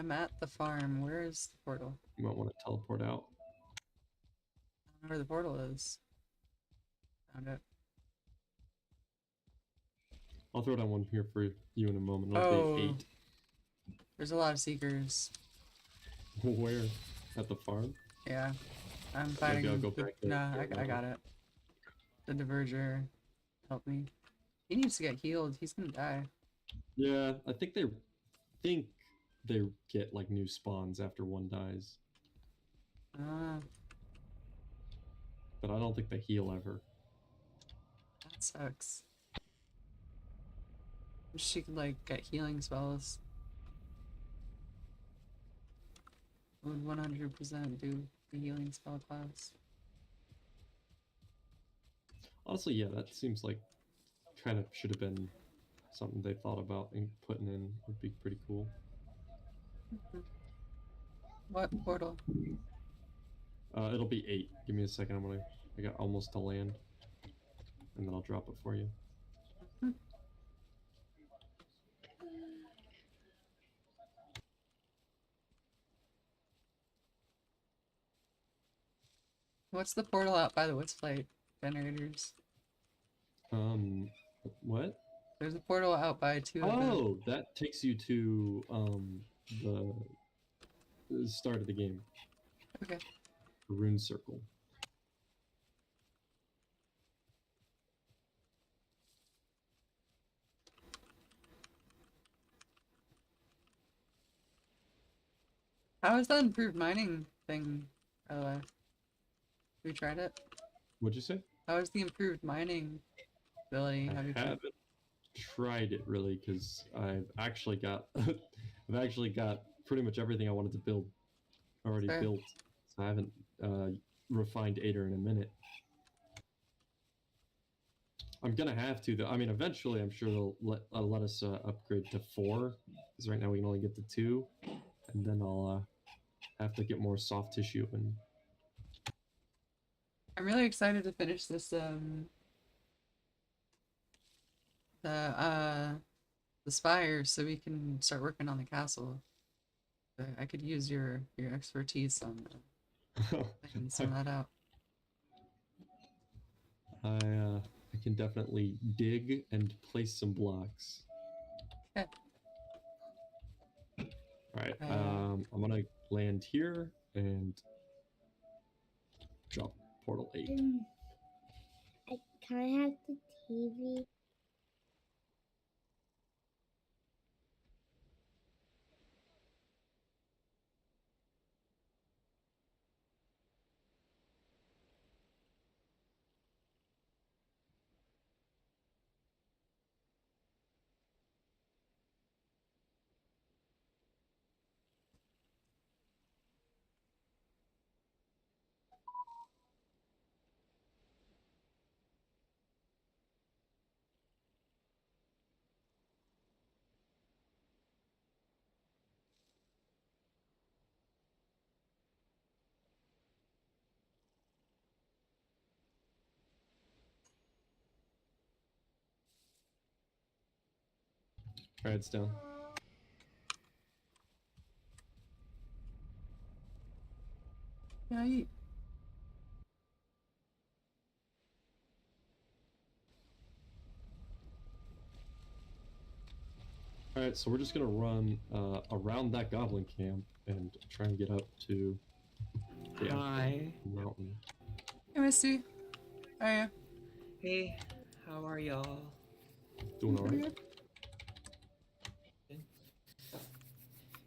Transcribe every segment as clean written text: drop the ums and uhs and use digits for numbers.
I'm at the farm. Where is the portal? You might want to teleport out. I don't know where the portal is. Found it. I'll throw down one here for you in a moment. It'll be Oh, 8. there's a lot of seekers. Where? At the farm? Yeah, I'm Maybe I'll fighting go the. back there. Nah, I got it. The Diverger. Help me. He needs to get healed. He's gonna die. Yeah, I think they get like new spawns after one dies, Ah, but I don't think they heal ever. that sucks. Wish she could like get healing spells. Would 100% do the healing spell class. Honestly, yeah, that seems like kind of should have been something they thought about and putting in would be pretty cool. What portal? It'll be 8. Give me a second. I got almost to land, and then I'll drop it for you. What's the portal out by the Woods Flight generators? What? There's a portal out by two of them. Oh, that takes you to the start of the game. Okay. The rune circle. How is that improved mining thing, by the way? Have you tried it? What'd you say? How is the improved mining ability? I Have you tried? haven't tried it really because I've actually got I've actually got pretty much everything I wanted to build already Fair. built. So I haven't refined Ader in a minute. I'm gonna have to though. I mean, eventually, I'm sure they'll let us upgrade to 4 because right now we can only get to 2, and then I'll have to get more soft tissue and. I'm really excited to finish this the spire so we can start working on the castle. I could use your expertise on some that out. I can definitely dig and place some blocks. Okay. All right. I'm gonna land here and drop portal 8. Can I have the TV? All right, it's down. Yeah, eat. All right, so we're just gonna run around that goblin camp and try and get up to the Hi. mountain. Hey, Misty. How are you? Hey, how are y'all? Doing all right.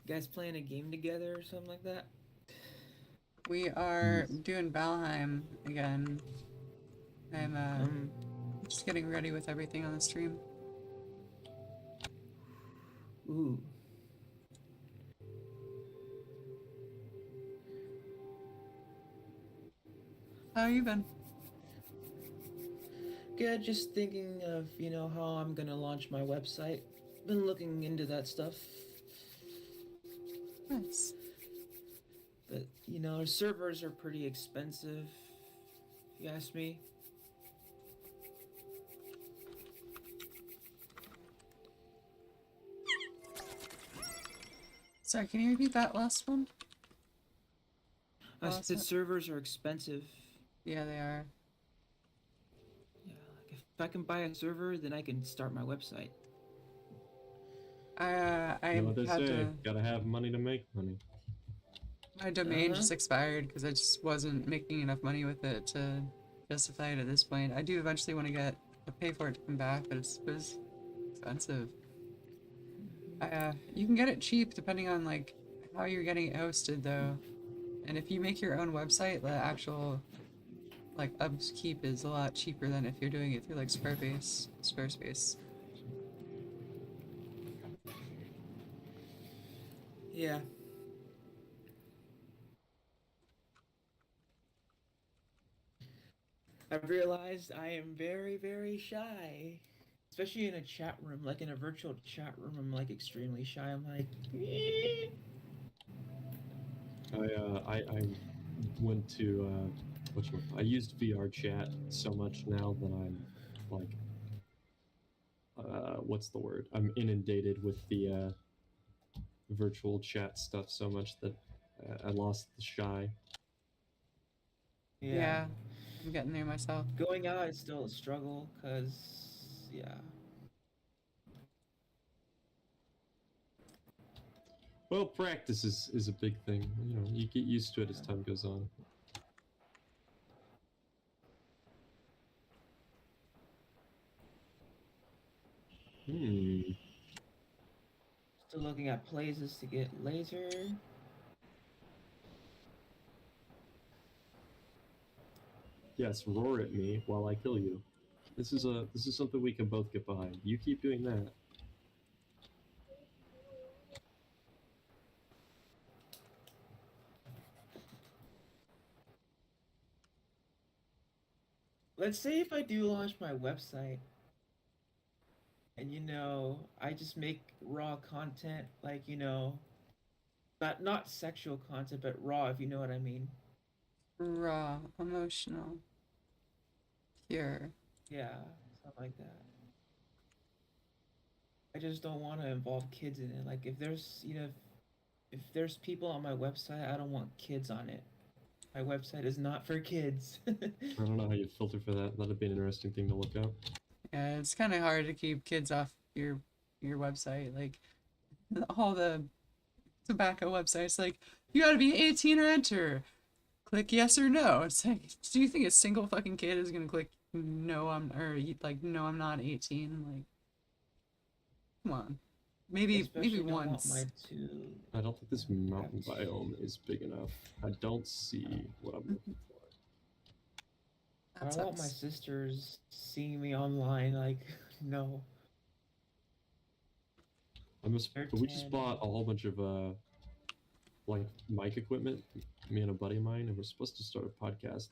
You guys playing a game together or something like that? We are doing Valheim again. I'm just getting ready with everything on the stream. Ooh. How you been? Good, just thinking of, how I'm gonna launch my website. Been looking into that stuff. Nice. But, servers are pretty expensive, if you ask me. Sorry, can you repeat that last one? I Well, said it's servers are expensive. Yeah, they are. Yeah, like if I can buy a server, then I can start my website. I You know what they had say? to. Gotta have money to make money. My domain Uh-huh. just expired because I just wasn't making enough money with it to justify it at this point. I do eventually want to pay for it to come back, but it was expensive. You can get it cheap depending on like how you're getting it hosted though, and if you make your own website, the actual like upkeep is a lot cheaper than if you're doing it through like Squarespace. Yeah. I've realized I am very, very shy. Especially in a chat room, like in a virtual chat room, I'm like extremely shy. I'm like, I went to I used VR chat so much now that I'm like what's the word? I'm inundated with the virtual chat stuff so much that I lost the shy. yeah. Yeah, I'm getting there myself. Going out is still a struggle, cause yeah. Well, practice is a big thing. You know, you get used to it as time goes on. Hmm. Still looking at places to get laser. Yes, roar at me while I kill you. This is something we can both get behind. You keep doing that. Let's say if I do launch my website, and I just make raw content, like not sexual content, but raw, if you know what I mean. Raw, emotional, pure. Yeah, something like that. I just don't want to involve kids in it. Like if there's people on my website, I don't want kids on it. My website is not for kids. I don't know how you filter for that. That'd be an interesting thing to look up. Yeah, it's kind of hard to keep kids off your website. Like all the tobacco websites, like you gotta be 18 or enter. Click yes or no. It's like, do you think a single fucking kid is gonna click no? No, I'm not 18. Like, come on. Maybe Especially don't want once. my two. I don't think this mountain That's- biome is big enough. I don't see what I'm looking for. I That don't want my sucks. sisters seeing me online. Like, no. We just 10. bought a whole bunch of like mic equipment. Me and a buddy of mine, and we're supposed to start a podcast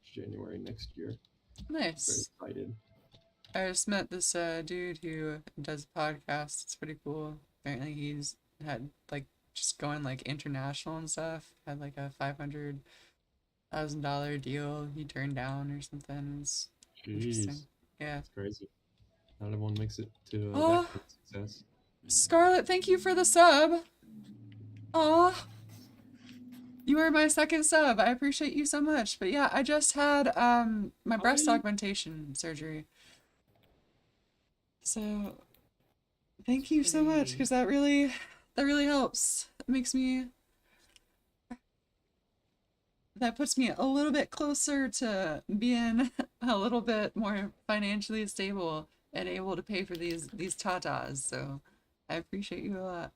January next year. Nice. Very excited. I just met this dude who does podcasts. It's pretty cool. Apparently he's had like just going like international and stuff. Had like a $500,000 deal he turned down or something. It's interesting. Jeez, Yeah. that's crazy. Not everyone makes it to that Oh. kind of success. Scarlett, thank you for the sub. Aw. You are my second sub. I appreciate you so much. But yeah, I just had my breast augmentation surgery. So thank you so much because that really helps. It makes me that puts me a little bit closer to being a little bit more financially stable and able to pay for these tatas. So I appreciate you a lot.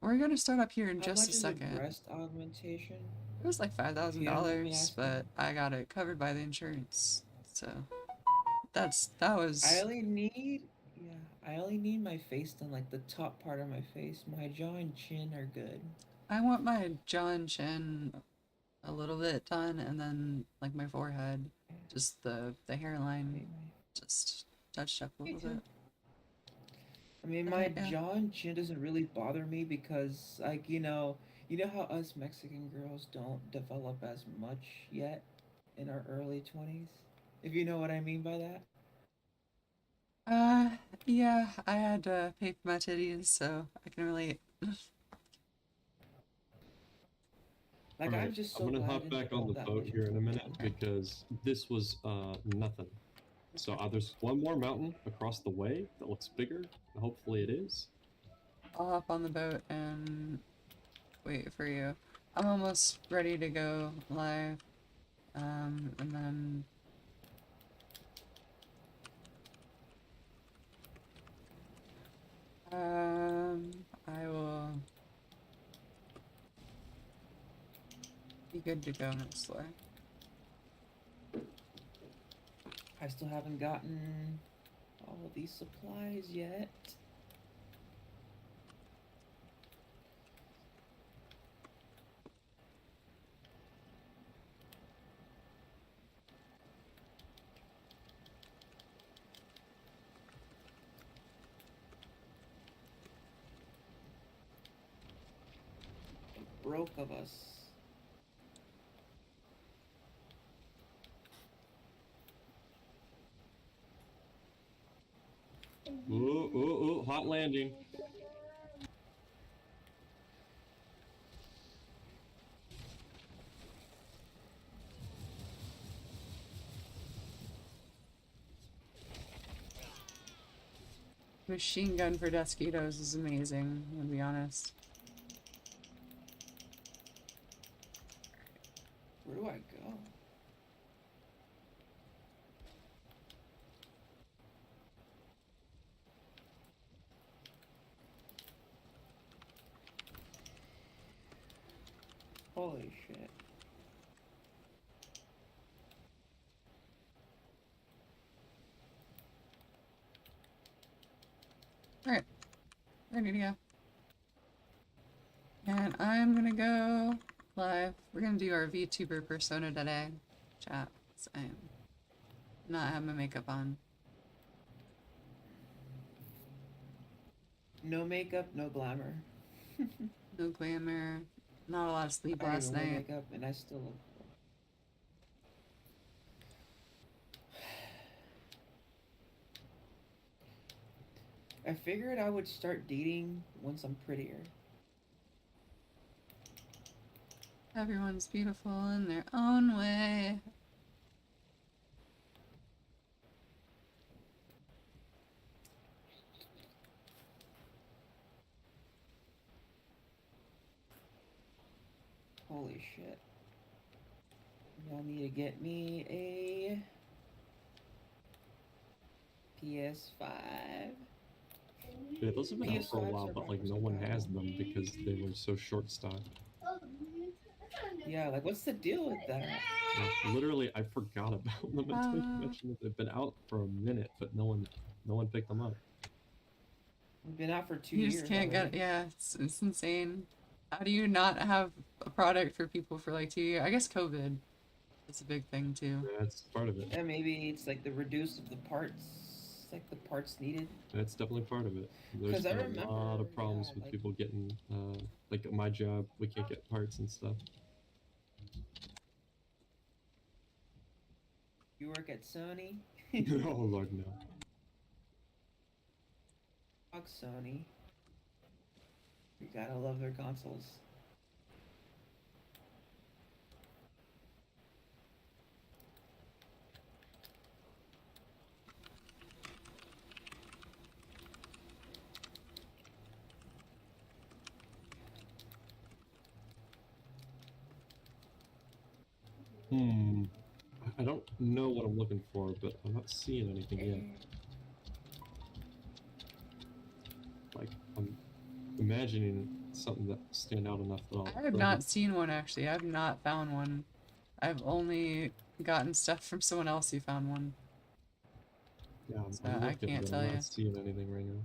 We're gonna start up here in How just much a is second. breast augmentation? It was like If you don't mind me $5,000, asking. but I got it covered by the insurance. So that was. I only need my face done, like the top part of my face. My jaw and chin are good. I want my jaw and chin a little bit done, and then like my forehead, just the hairline, just touched up a Me little too. bit. I mean, my Yeah. jaw and chin doesn't really bother me because, like, you know how us Mexican girls don't develop as much yet in our early 20s? If you know what I mean by that? Yeah, I had to pay for my titties, so I can relate. Like All I'm right, just I'm so gonna glad I hop didn't back fall on the that boat much here in a into minute water. because this was nothing. So there's one more mountain across the way that looks bigger. Hopefully it is. I'll hop on the boat and wait for you. I'm almost ready to go live. And then I will be good to go next live. I still haven't gotten all of these supplies yet. Broke of us. Ooh, ooh, ooh, hot landing. Machine gun for Desquitos is amazing, to be honest. Where do I go? Holy shit. Alright, ready to go. And I'm gonna go live. We're gonna do our VTuber persona today. Chat. So I'm not have my makeup on. No makeup, no glamour. No glamour. Not a lot of sleep I don't last even wear night. makeup and I still look cool. I figured I would start dating once I'm prettier. Everyone's beautiful in their own way. Holy shit. Y'all need to get me a PS5. Yeah, those have been out for a PS5s while, are but like backwards no one has compatible. them because they were so short stocked. Yeah, like what's the deal with that? Literally, I forgot about them until you mentioned that they've been out for a minute, but no one picked them up. We've been out for 2 You years just can't already. get, yeah, it's insane. How do you not have a product for people for like 2 years? I guess COVID is a big thing too. That's part of it. And maybe it's like the reduce of the parts, like the parts needed. That's definitely part of it. There's 'Cause I been a remember, lot of problems yeah, with like- people getting, like at my job, we can't get parts and stuff. You work at Sony? Oh lord, no. Fuck Sony. You gotta love their consoles. I don't know what I'm looking for, but I'm not seeing anything yet. Like, I'm imagining something that stand out enough that I'll... I have not seen one actually. I've not found one. I've only gotten stuff from someone else who found one. Yeah, I'm So looking, I can't but tell I'm you. not seeing anything right now.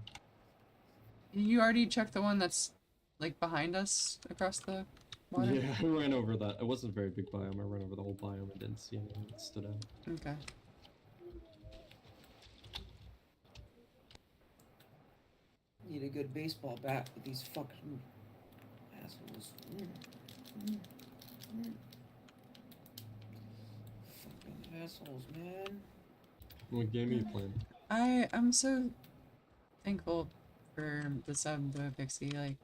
You already checked the one that's like behind us across the water? Yeah, I ran over that. It wasn't a very big biome. I ran over the whole biome and didn't see anything that stood out. Okay. Need a good baseball bat with these fucking assholes. Fucking assholes, man. What game are you playing? I'm so thankful for the sub though, Pixie. Like,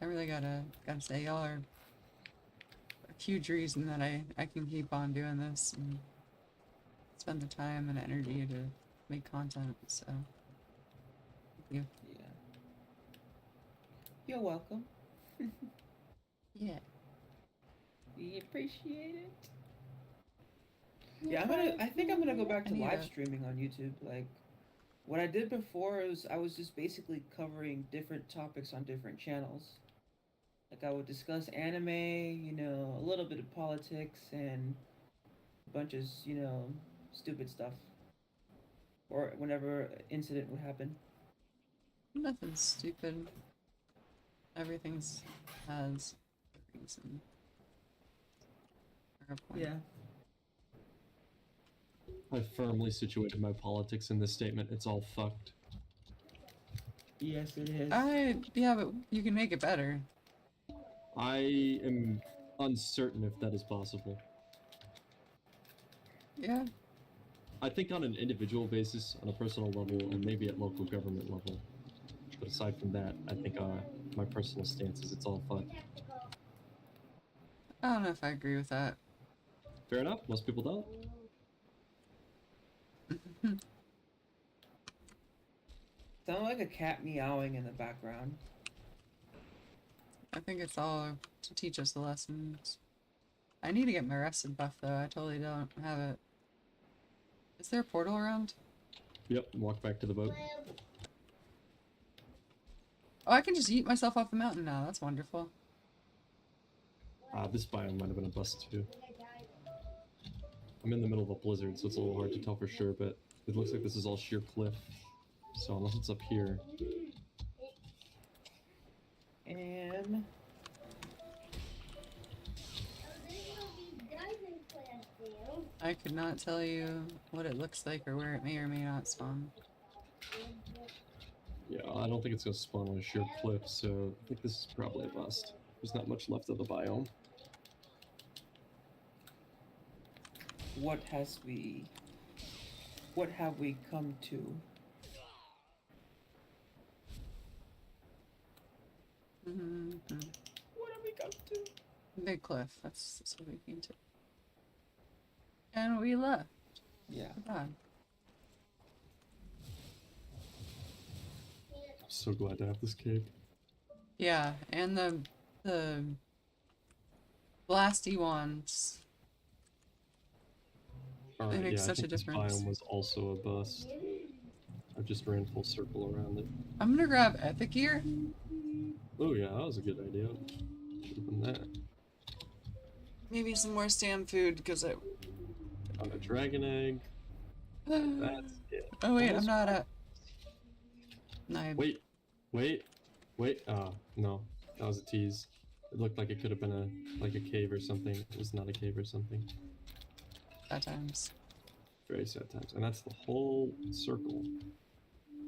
I really gotta say y'all are a huge reason that I can keep on doing this and spend the time and energy to make content. So, thank you. Yeah. You're welcome. Yeah. We appreciate it. Yeah, I think I'm gonna go back I to need live a- streaming on YouTube. Like, what I did before was I was just basically covering different topics on different channels. Like I would discuss anime, a little bit of politics and a bunch of, stupid stuff. Or whenever an incident would happen. Nothing's stupid. Everything's has a reason. Or a point. Yeah. I firmly situated my politics in this statement. It's all fucked. Yes, it is. Yeah, but you can make it better. I am uncertain if that is possible. Yeah. I think on an individual basis, on a personal level, and maybe at local government level. But aside from that, I think my personal stance is it's all fucked. I don't know if I agree with that. Fair enough. Most people don't. Sound like a cat meowing in the background. I think it's all to teach us the lessons. I need to get my rested buff though. I totally don't have it. Is there a portal around? Yep. Walk back to the boat. Oh, I can just eat myself off the mountain now. That's wonderful. This biome might have been a bust too. I'm in the middle of a blizzard, so it's a little hard to tell for sure, but it looks like this is all sheer cliff. So unless it's up here, I could not tell you what it looks like or where it may or may not spawn. yeah, I don't think it's gonna spawn on a sheer cliff, so I think this is probably a bust. There's not much left of the biome. What have we come to? Mm-hmm. What have we come to? Big cliff. That's what we came to. And we left. Yeah. Goodbye. I'm so glad to have this cape. Yeah, and the blasty ones. Alright, makes yeah, such I a think this difference. biome was also a bust. I just ran full circle around it. I'm gonna grab Ethic Gear. Oh yeah, that was a good idea. Should've done that. Maybe some more stam food because I. On a dragon egg. That's it. Oh wait, I'm Almost- not at. No, I- Wait. No, that was a tease. It looked like it could have been a cave or something. It was not a cave or something. at times. Very sad times, and that's the whole circle.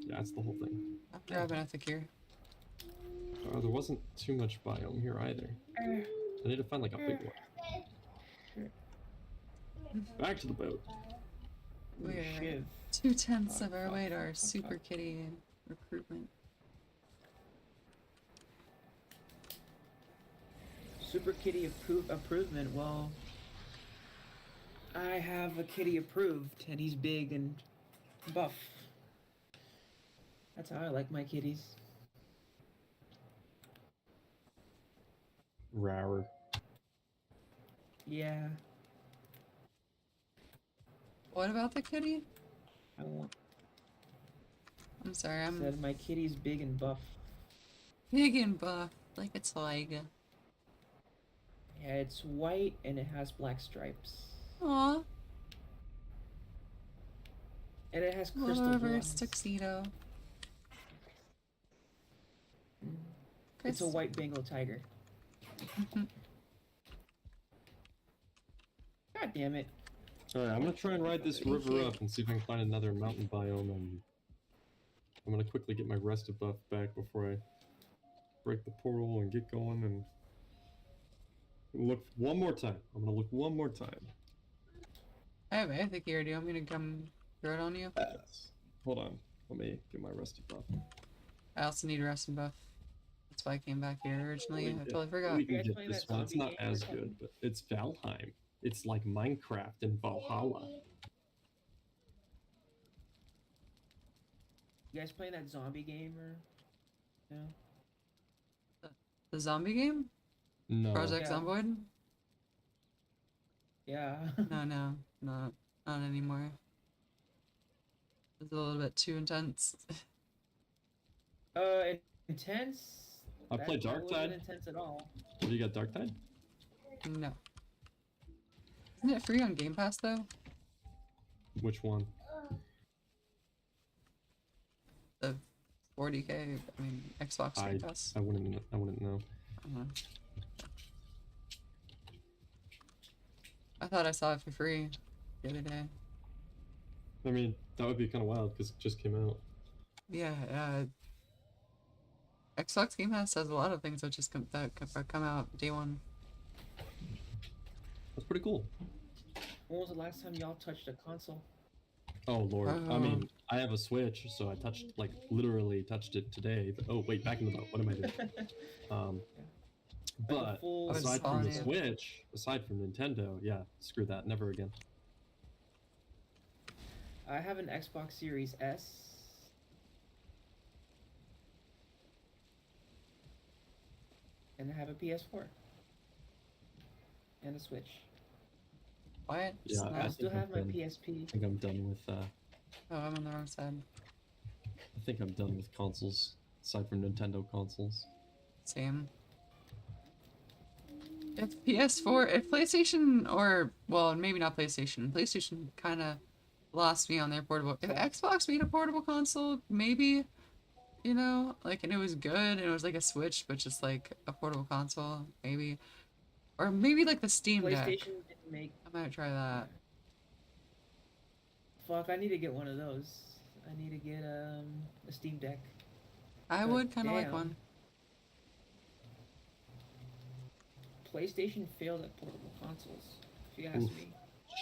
Yeah, that's the whole thing. I'm grabbing Ethic Gear. There wasn't too much biome here either. I need to find like a big one. Back to the boat. We are Shiv. 2/10 of our way to our super kitty recruitment. Super Kitty approvement. Well, I have a kitty approved, and he's big and buff. That's how I like my kitties. Rawr. Yeah, What about the kitty? I want. I'm sorry, I'm Said my kitty's big and buff. big and buff, like a tiger. Yeah, it's white and it has black stripes, Aw, and it has little crystal reverse bloods. tuxedo. It's a Chris- white Bengal tiger. God damn it! Alright, I'm gonna try and ride this river up and see if I can find another mountain biome, and I'm gonna quickly get my rested buff back before I break the portal and get going and look one more time. I'm gonna look one more time. I have Ethic Gear. Do you want me to come throw it on you? Yes. Hold on. Let me get my rusty buff. I also need rest and buff. That's why I came back here originally. I totally forgot. We can guys get playing this that one. It's zombie not game or as something? good, but it's Valheim. It's like Minecraft and Valhalla. You guys playing that zombie game or no? The zombie game? No. Project Yeah. Zomboid? Yeah. No, not anymore. It's a little bit too intense. Intense. I played That wasn't Darktide. intense at all. Have you got Darktide? No. Isn't it free on Game Pass though? Which one? The 40K, I mean Xbox Game Pass. I wouldn't know. I don't know. I thought I saw it for free the other day. I mean, that would be kind of wild because it just came out. Yeah, Xbox Game Pass has a lot of things that just come out day one. That's pretty cool. When was the last time y'all touched a console? Oh lord. I Oh. mean, I have a Switch, so I touched, like, literally touched it today. But, oh wait, back in the boat. What am I doing? But full aside from the Sony. Switch, aside from Nintendo, yeah, screw that. Never again. I have an Xbox Series S. And I have a PS4. And a Switch. What? Yeah, I I still think have my I've been- PSP. I think I'm done with. Oh, I'm on the wrong side. I think I'm done with consoles. Aside from Nintendo consoles. Same. If PS4, if PlayStation, or, well, maybe not PlayStation. PlayStation kind of lost me on their portable. If Xbox made a portable console, maybe, you know, like, and it was good, and it was like a Switch, but just like a portable console, maybe. Or maybe like the Steam Deck. PlayStation didn't make. I might try that. Fuck, I need to get one of those. I need to get a Steam Deck. I But would kind of like damn. one. PlayStation failed at portable consoles, if you ask Oof. me.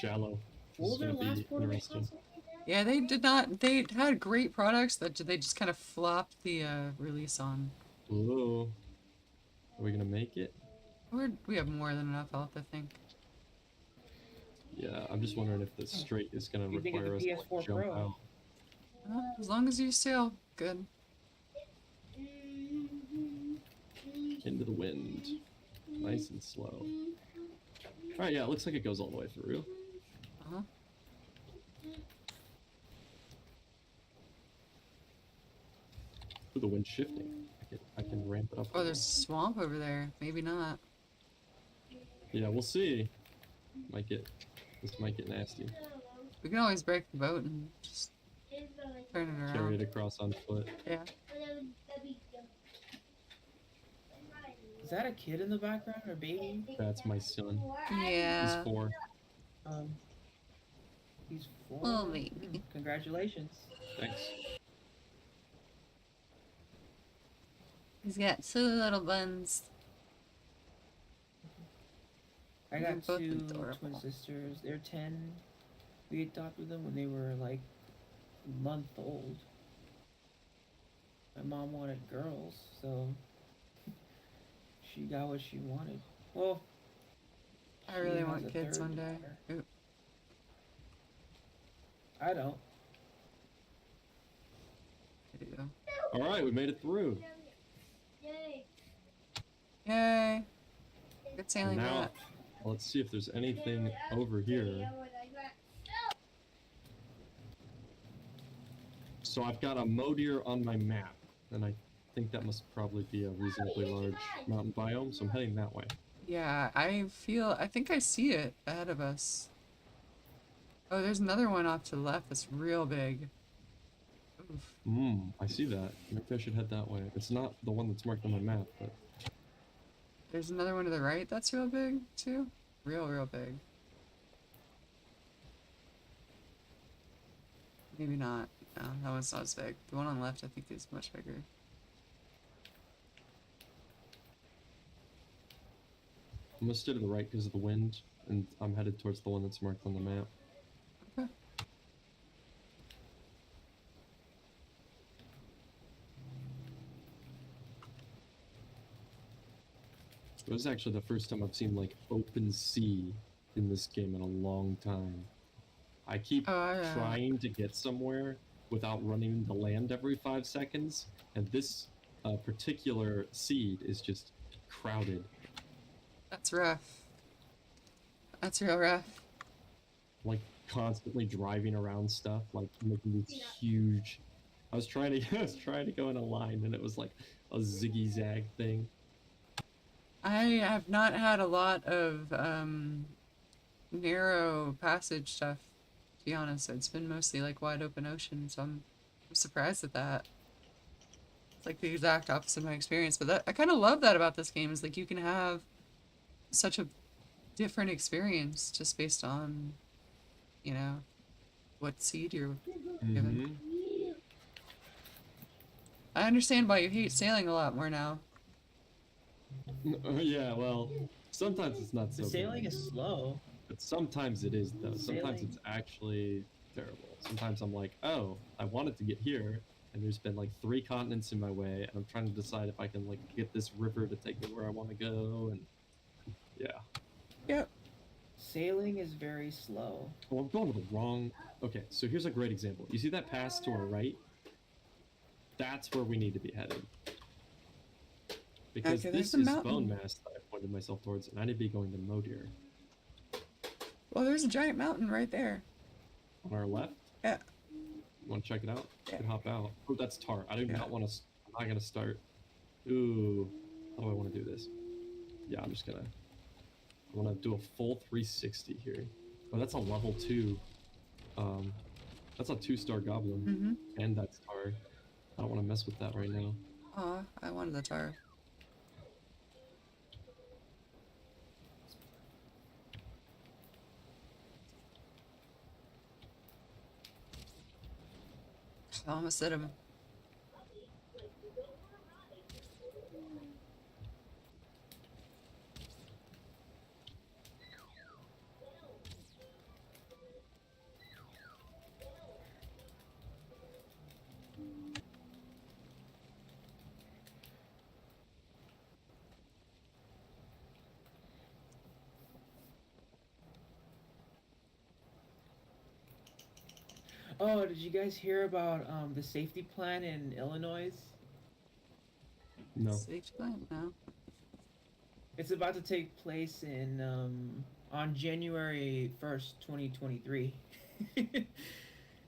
Shallow. This What is was their gonna be last portable interesting. console? Yeah, they did not. They had great products that they just kind of flopped the release on. Hello. Are we gonna make it? We have more than enough health, I think. Yeah, I'm just wondering if the straight is gonna You think of require us the to like, PS4 jump Pro? out. As long as you sail, good. Into the wind. Nice and slow. Alright, yeah, it looks like it goes all the way through. Uh-huh. Ooh, the wind's shifting. I can ramp it up. Oh, a there's a swamp over there. Maybe not. little. Yeah, we'll see. This might get nasty. We can always break the boat and just turn it Carry it around. across on foot. Yeah. Is that a kid in the background or baby? That's my son. Yeah. He's 4. Um, he's 4. Oh, baby. Congratulations. Thanks. He's got 2 little buns. I They're got both 2 twin adorable. sisters. They're 10. We adopted them when they were like a month old. My mom wanted girls, so she got what she wanted. Well, I she really has want a kids third one day. daughter. Ooh, I don't. there you go. Alright, we made it through. Yay! Good sailing, Now, Matt. let's see if there's anything over here. So I've got a Modir on my map, and I think that must probably be a reasonably large mountain biome, so I'm heading that way. Yeah, I think I see it ahead of us. Oh, there's another one off to the left that's real big. Oof. I see that. Maybe I should head that way. It's not the one that's marked on my map, but There's another one to the right that's real big, too. Real big. Maybe not. No, that one's not as big. The one on the left, I think, is much bigger. I'm gonna stay to the right because of the wind, and I'm headed towards the one that's marked on the map. Okay. It was actually the first time I've seen like open sea in this game in a long time. I keep Oh, yeah. trying to get somewhere without running into land every 5 seconds, and this particular seed is just crowded. That's rough. That's real rough. Like constantly driving around stuff, like making these huge. I was trying to go in a line, and it was like a ziggy zag thing. I have not had a lot of narrow passage stuff, to be honest. It's been mostly like wide open ocean, so I'm surprised at that. It's like the exact opposite of my experience, but that I kind of love that about this game is like you can have such a different experience just based on, you know, what seed you're given. Mhm. I understand why you hate sailing a lot more now. Yeah, well, sometimes it's not so The sailing bad. is slow. But sometimes it is though. Sometimes Sailing. it's actually terrible. Sometimes I'm like, oh, I wanted to get here, and there's been like 3 continents in my way, and I'm trying to decide if I can like get this river to take me where I want to go, and yeah. Yep. Sailing is very slow. Well, I'm going to the wrong. Okay, so here's a great example. You see that pass to our right? That's where we need to be headed. Because Okay, there's this a is mountain. Bone Mass that I pointed myself towards, and I need to be going to Modir. Well, there's a giant mountain right there. On our left? Yeah. You want to check it out? Yeah. You can hop out. Oh, that's tar. I do Yeah. not want to. I'm not gonna start. Ooh, how do I want to do this? Yeah, I'm just gonna. I want to do a full 360 here. Oh, that's a level 2. That's a 2-star goblin, Mm-hmm. and that's tar. I don't want to mess with that right now. Aw, I wanted the tar. I almost hit him. Oh, did you guys hear about the safety plan in Illinois? No. Safe plan now. It's about to take place in on January 1st, 2023.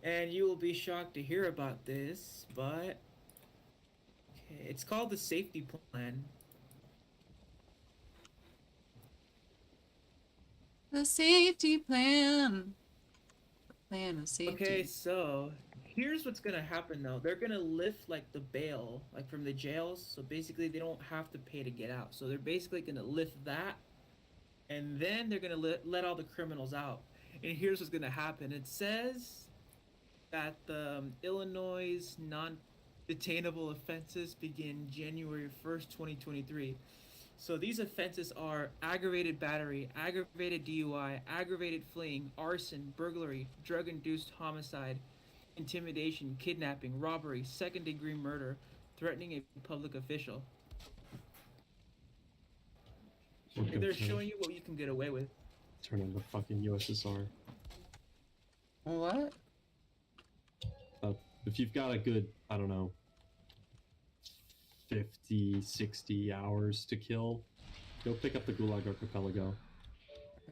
And you will be shocked to hear about this, but okay, it's called the safety plan. The safety plan. The plan of safety. Okay, so here's what's gonna happen though. They're gonna lift like the bail, like from the jails. So basically, they don't have to pay to get out. So they're basically gonna lift that, and then they're gonna let all the criminals out. And here's what's gonna happen. It says that the Illinois non-detainable offenses begin January 1st, 2023. So these offenses are aggravated battery, aggravated DUI, aggravated fleeing, arson, burglary, drug-induced homicide, intimidation, kidnapping, robbery, second-degree murder, threatening a public official. We're And gonna they're turn- showing you what you can get away with. Turn into fucking USSR. What? If you've got a good, I don't know, 50, 60 hours to kill, go pick up the Gulag Archipelago.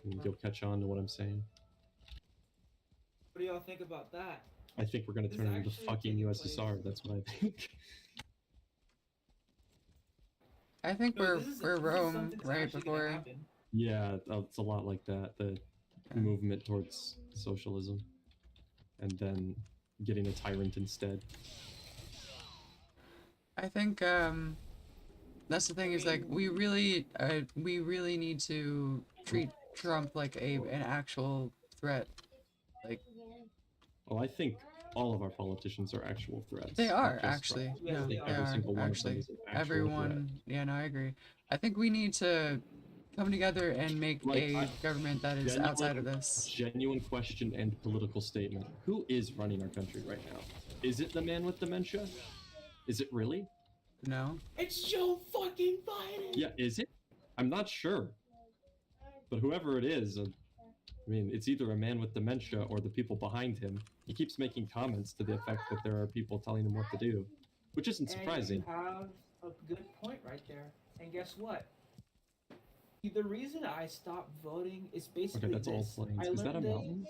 And you'll catch on to what I'm saying. What do y'all think about that? I think we're gonna This turn into actually fucking taking USSR. place- That's what I think. I think No, we're this is- we're this is Rome something that's right actually gonna before. happen. Yeah, it's a lot like that. The movement towards socialism, and then getting a tyrant instead. I think that's the thing is like we really need to treat Trump like an actual threat. Like Well, I think all of our politicians are actual threats. they not are just Trump. actually. Yes, No, they they are. Every are single one of them actually. is an actual Everyone. Yeah, no, I agree. I think we need to come together and make Like, a government that is outside of this. Genuine question and political statement. Who is running our country right now? Is it the man with dementia? Is it really? No. It's Joe fucking Biden. Yeah, is it? I'm not sure, but whoever it is, I mean, it's either a man with dementia or the people behind him. He keeps making comments to the effect that there are people telling him what to do, which isn't surprising. And you have a good point right there. And guess what? The reason I stopped voting is basically Okay, that's all this. plains. I Is that a learned mountain?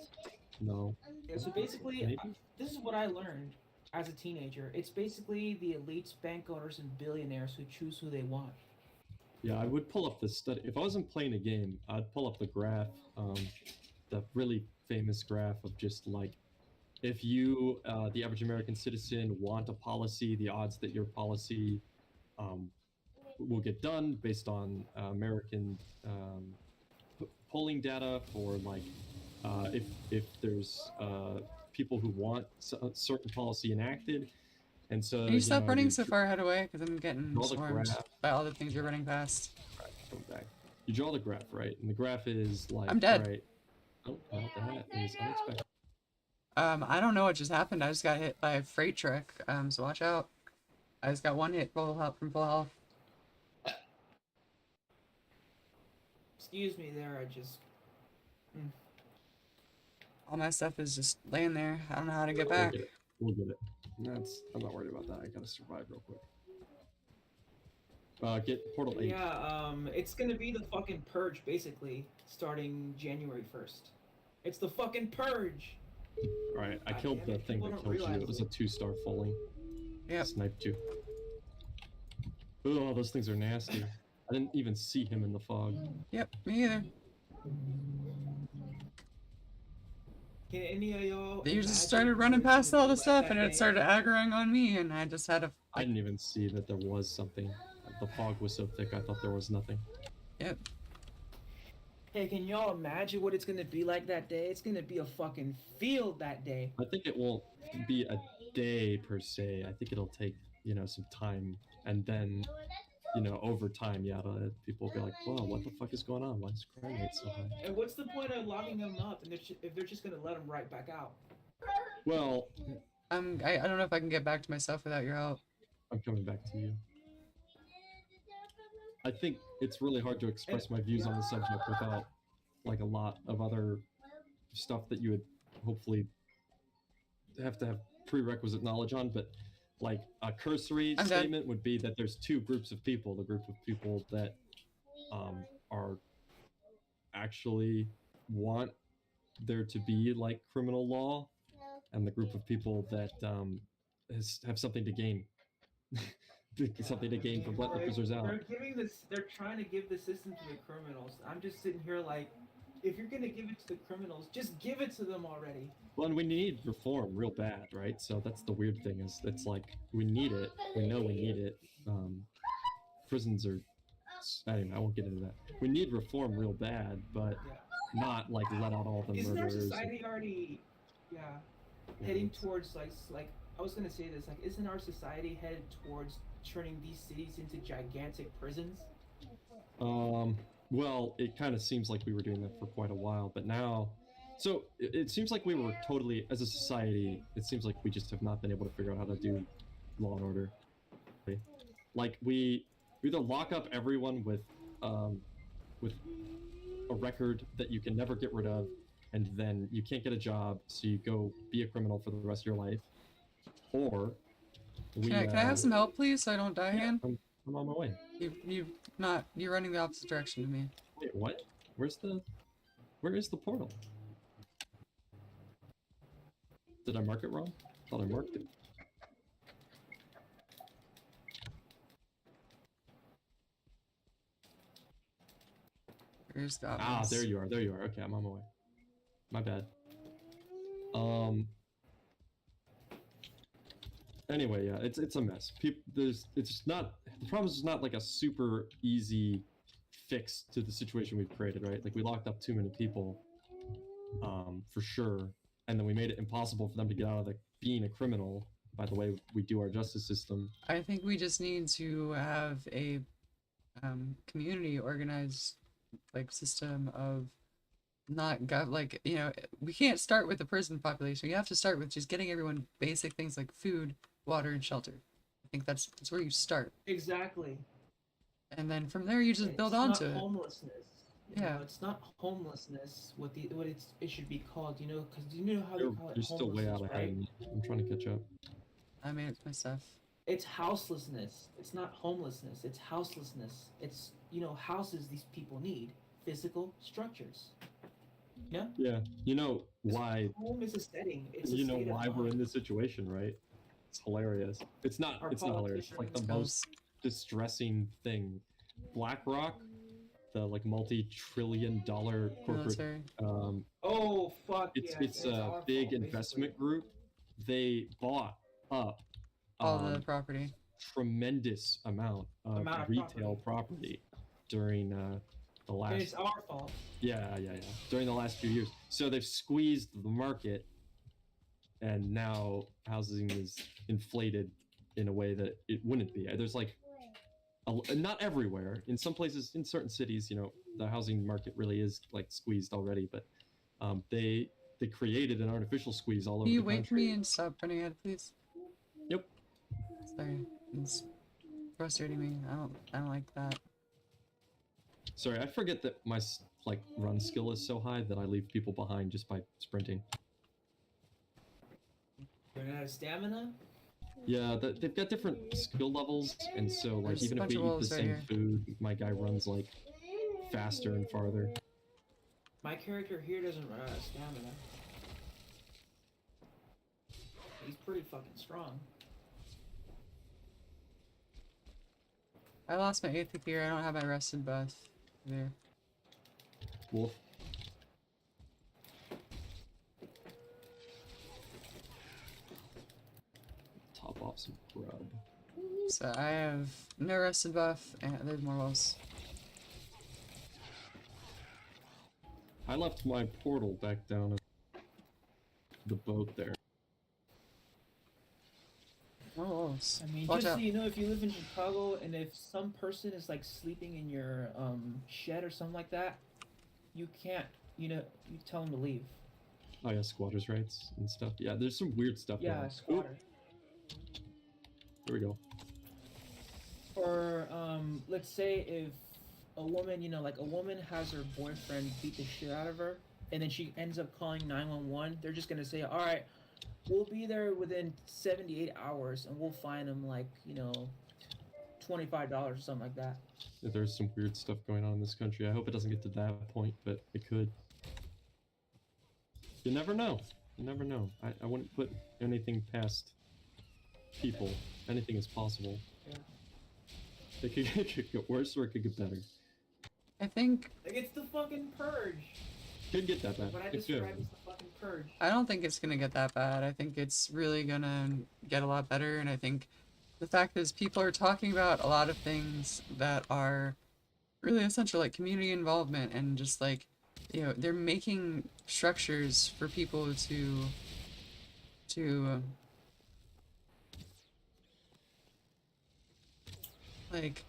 No. Yeah, so basically, Maybe? this is what I learned as a teenager. It's basically the elites, bank owners, and billionaires who choose who they want. Yeah, I would pull up the study. If I wasn't playing a game, I'd pull up the graph, the really famous graph of just like, if you, the average American citizen, want a policy, the odds that your policy will get done based on American polling data for like, if there's people who want a certain policy enacted. And so, Can you stop running you so far ahead away? Because I'm getting Draw the swarmed graph. by all the things you're running past. Go back. You draw the graph, right? And the graph is like, I'm dead. right? Oh, well, that is unexpected. I don't know what just happened. I just got hit by a freight truck. So watch out. I just got one hit full health from full health. Excuse me there, I just... All my stuff is just laying there. I don't know how to get We'll back. get it. We'll get it. I'm not worried about that. I gotta survive real quick. Get portal 8. Yeah, it's gonna be the fucking purge, basically, starting January 1st. It's the fucking purge! Alright, I God killed damn the it, thing people that don't killed you. realize It was a it. 2-star fulling. Yep. Sniped you. Oh, those things are nasty. I didn't even see him in the fog. Yep, me either. Can any of y'all... You just imagine started what running it's gonna past be all the like stuff that and it day? started aggroing on me and I just had to... I didn't even see that there was something. The fog was so thick, I thought there was nothing. Yep. Hey, can y'all imagine what it's gonna be like that day? It's gonna be a fucking field that day. I think it won't be a day per se. I think it'll take, some time. And then, over time, people will be like, whoa, what the fuck is going on? Why is crime rate so high? And what's the point of locking them up and if they're just gonna let them right back out? Well, I don't know if I can get back to myself without your help. I'm coming back to you. I think it's really hard to express my views on the subject without, like, a lot of other stuff that you would hopefully have to have prerequisite knowledge on, but like a cursory I'm dead. statement would be that there's two groups of people: the group of people that are actually want there to be like criminal law, and the group of people that have something to gain. Something to gain from letting the prisoners out. They're trying to give the system to the criminals. I'm just sitting here like, if you're gonna give it to the criminals, just give it to them already. Well, and we need reform real bad, right? So that's the weird thing, is it's like we need it. We know we need it. Prisons are... Anyway, I won't get into that. We need reform real bad, but Yeah. not like let out all the Isn't our murderers. society already, heading towards like I was gonna say this, like, isn't our society headed towards turning these cities into gigantic prisons? Well, it kind of seems like we were doing that for quite a while, but now... So, it seems like we were totally, as a society, it seems like we just have not been able to figure out how to do law and order. Like, we either lock up everyone with a record that you can never get rid of, and then you can't get a job, so you go be a criminal for the rest of your life, or... Can I have some help, please, so I don't die again? I'm on my way. You're running the opposite direction to me. Wait, what? Where is the portal? Did I mark it wrong? Thought I marked it. Here's goblins. Ah, there you are. There you are. Okay, I'm on my way. My bad. Anyway, yeah, it's a mess. It's not, the problem is not like a super easy fix to the situation we've created, right? Like, we locked up too many people, for sure, and then we made it impossible for them to get out of being a criminal by the way we do our justice system. I think we just need to have a community organized system of we can't start with the prison population. You have to start with just getting everyone basic things like food, water, and shelter. I think that's where you start. Exactly. and then from there you just build It's onto not it. homelessness. You Yeah. know, it's not homelessness. It should be called. You know, because you know how they You're, call it you're still way out homelessness, ahead right? of me. I'm trying to catch up. I made my stuff. It's houselessness. It's not homelessness. It's houselessness. It's, you know, houses these people need, physical structures. Yeah. Yeah, you know why? Home is a setting. It's a You know state of why we're in mind. this situation, right? It's hilarious. It's not. Our It's not hilarious. It's like the politicians- most distressing thing. BlackRock, the like multi-trillion-dollar corporate, Military. Oh fuck it's yeah! it's a our big fault, investment basically. group. They bought up All the property. tremendous amount of Amount of retail property during the And last it's our fault. yeah during the last few years. So they've squeezed the market, and now housing is inflated in a way that it wouldn't be. There's like not everywhere. In some places, in certain cities, you know, the housing market really is like squeezed already. But they created an artificial squeeze all over Can you the wait for country. me and stop running ahead, please? Yep. Sorry, it's frustrating me. I don't like that. Sorry, I forget that my like run skill is so high that I leave people behind just by sprinting. Running out of stamina. Yeah, they've got different skill levels, and so like There's a even if bunch we of eat the wolves right same here. food, my guy runs like faster and farther. My character here doesn't run out of stamina. He's pretty fucking strong. I lost my 8th gear. I don't have my rested buff there. Wolf. Top off some grub. So I have no rested buff, and there's more wolves. I left my portal back down at the boat there. More wolves. I mean, Watch just out. so you know, if you live in Chicago and if some person is like sleeping in your shed or something like that, you can't, you know, you tell them to leave. Oh yeah, squatters' rights and stuff. Yeah, there's some weird stuff going Yeah, on. squatter. There we go. Or let's say if a woman, you know, like a woman has her boyfriend beat the shit out of her, and then she ends up calling 911. They're just gonna say, all right, we'll be there within 78 hours, and we'll find him like, you know, $25 or something like that. There's some weird stuff going on in this country. I hope it doesn't get to that point, but it could. You never know. You never know. I wouldn't put anything past people. Anything is possible. Yeah. It could get worse or it could get better. I think Like it's the fucking purge. Could get that bad. What I It could. describe as the fucking purge. I don't think it's gonna get that bad. I think it's really gonna get a lot better, and I think the fact is people are talking about a lot of things that are really essential, like community involvement and just like, you know, they're making structures for people to like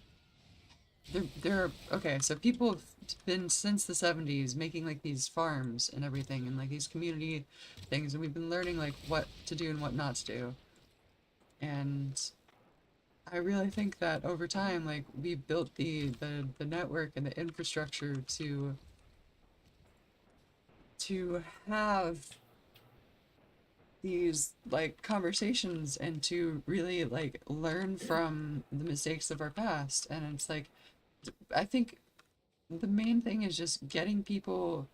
they're okay, so people have been since the 70s making like these farms and everything and like these community things, and we've been learning like what to do and what not to do. And I really think that over time, like we built the network and the infrastructure to have these like conversations and to really like learn from the mistakes of our past. And it's like I think the main thing is just getting people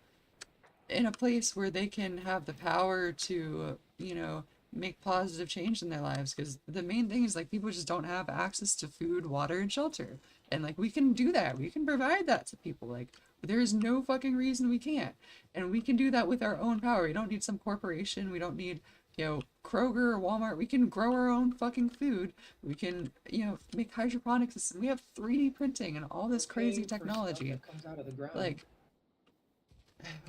in a place where they can have the power to, you know, make positive change in their lives, because the main thing is like people just don't have access to food, water, and shelter, and like we can do that, we can provide that to people. Like there is no fucking reason we can't, and we can do that with our own power. We don't need some corporation, we don't need, you know, Kroger or Walmart. We can grow our own fucking food. We can, you know, make hydroponic systems. We have 3D printing and all this crazy Pay for stuff technology. that comes out of the ground. Like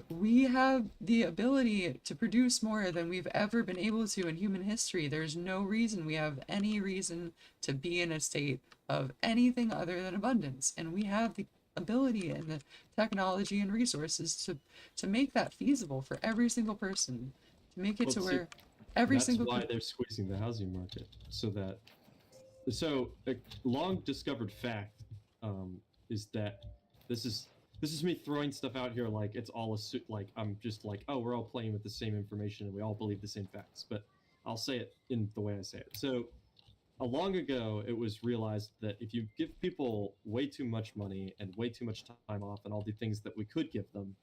we have the ability to produce more than we've ever been able to in human history. There's no reason we have any reason to be in a state of anything other than abundance. And we have the ability and the technology and resources to make that feasible for every single person. To make it Well, to see, where every That's single why per- they're squeezing the housing market, so a long discovered fact is that this is me throwing stuff out here like it's all like I'm just like, oh, we're all playing with the same information and we all believe the same facts. But I'll say it in the way I say it. So long ago, it was realized that if you give people way too much money and way too much time off and all the things that we could give them,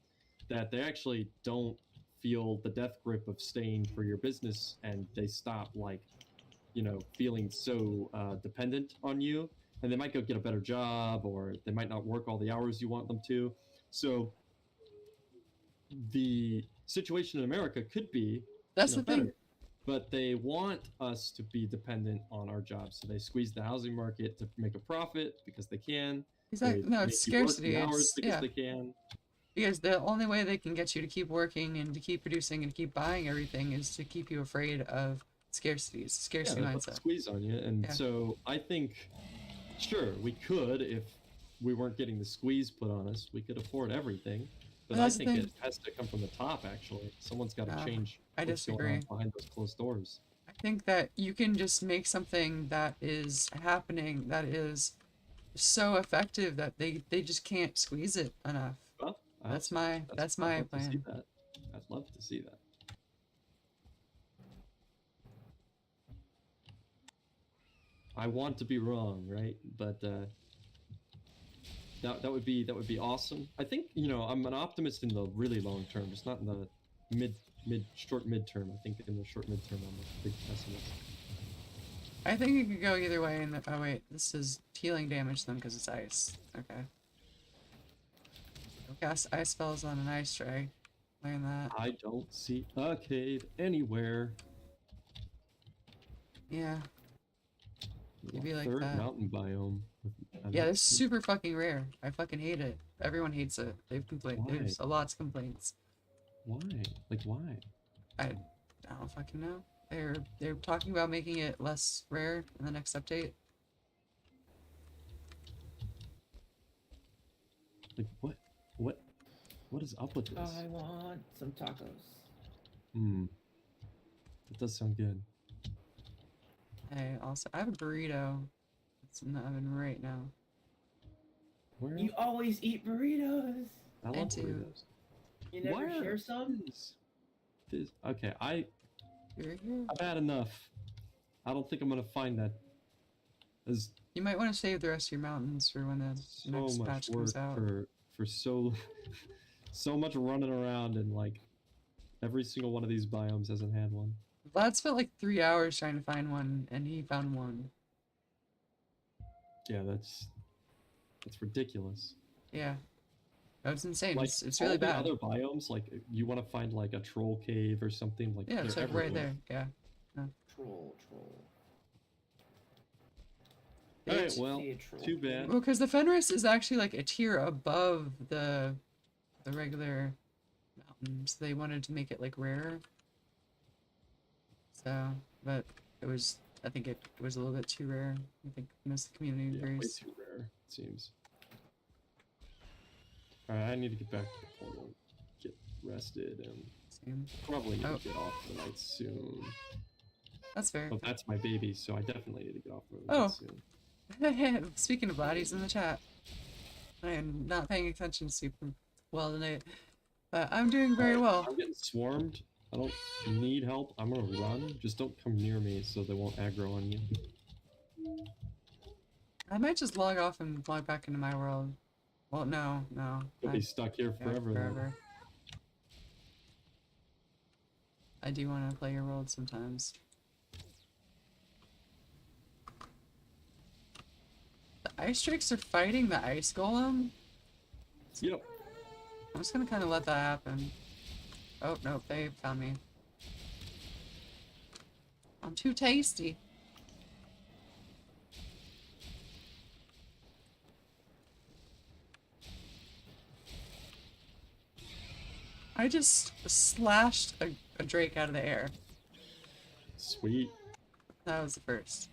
that they actually don't feel the death grip of staying for your business, and they stop like, feeling so dependent on you, and they might go get a better job, or they might not work all the hours you want them to. So the situation in America could be That's the better, thing. but they want us to be dependent on our jobs, so they squeeze the housing market to make a profit because they can. Exactly. They No, it's make you work the scarcity. hours because Yeah. they can. Because the only way they can get you to keep working and to keep producing and to keep buying everything is to keep you afraid of scarcity. It's a scarcity Yeah, they put the mindset. squeeze on you, and Yeah. so I think, sure, we could, if we weren't getting the squeeze put on us, we could afford everything. But I that's the think thing. it has to come from the top. Actually, someone's got to No, change I what's going disagree. on behind those closed doors. I think that you can just make something that is happening that is so effective that they just can't squeeze it enough. Well, That's my I'd my love to see plan. that. I'd love to see that. I want to be wrong, right? But that would be awesome. I think I'm an optimist in the really long term, just not in the short midterm. I think in the short midterm I'm a big pessimist. I think it could go either way. And oh wait, this is healing damage then because it's ice. Okay. Cast ice spells on an ice strike. Learn that. I don't see a cave anywhere. Yeah. You'd be like Third that. mountain biome. Yeah, this is super fucking rare. I fucking hate it. Everyone hates it. They've complained. Why? There's a lot of complaints. Why? Like why? I don't fucking know. They're talking about making it less rare in the next update. Like what is up with this? I want some tacos. That does sound good. I have a burrito. It's in the oven right now. Where? You always eat burritos. I love into- burritos. You never Where share some? is- okay, I've You're here. had enough. I don't think I'm gonna find that. There's You might want to save the rest of your mountains for when the so next much patch work comes out. for so so much running around, and like every single one of these biomes hasn't had one. Vlad spent like 3 hours trying to find one, and he found one. Yeah, that's ridiculous. Yeah. That's insane. Like It's all really the bad. other biomes, like you want to find like a troll cave or something, like Yeah, it's they're like right everywhere. there. Yeah. Troll. All right, It's- well, See a troll. too bad. Well, because the Fenris is actually like a tier above the regular mountains. They wanted to make it like rarer. So, but I think it was a little bit too rare. I think most of the community Yeah, way agrees. too rare, it seems. Alright, I need to get back to the portal, get rested, and Same. probably need Oh. to get off the night soon. That's fair. But that's my baby, so I definitely need to get off the Oh. night soon. Speaking of bodies in the chat, I am not paying attention super well tonight, but I'm doing very well. I'm getting swarmed. I don't need help. I'm gonna run. Just don't come near me so they won't aggro on you. I might just log off and log back into my world. Well, no. You'll be stuck here Yeah, forever. though. I do want to play your world sometimes. The ice drakes are fighting the ice golem. Yep. I'm just gonna kind of let that happen. Oh nope, they found me. I'm too tasty. I just slashed a drake out of the air. Sweet. That was the first.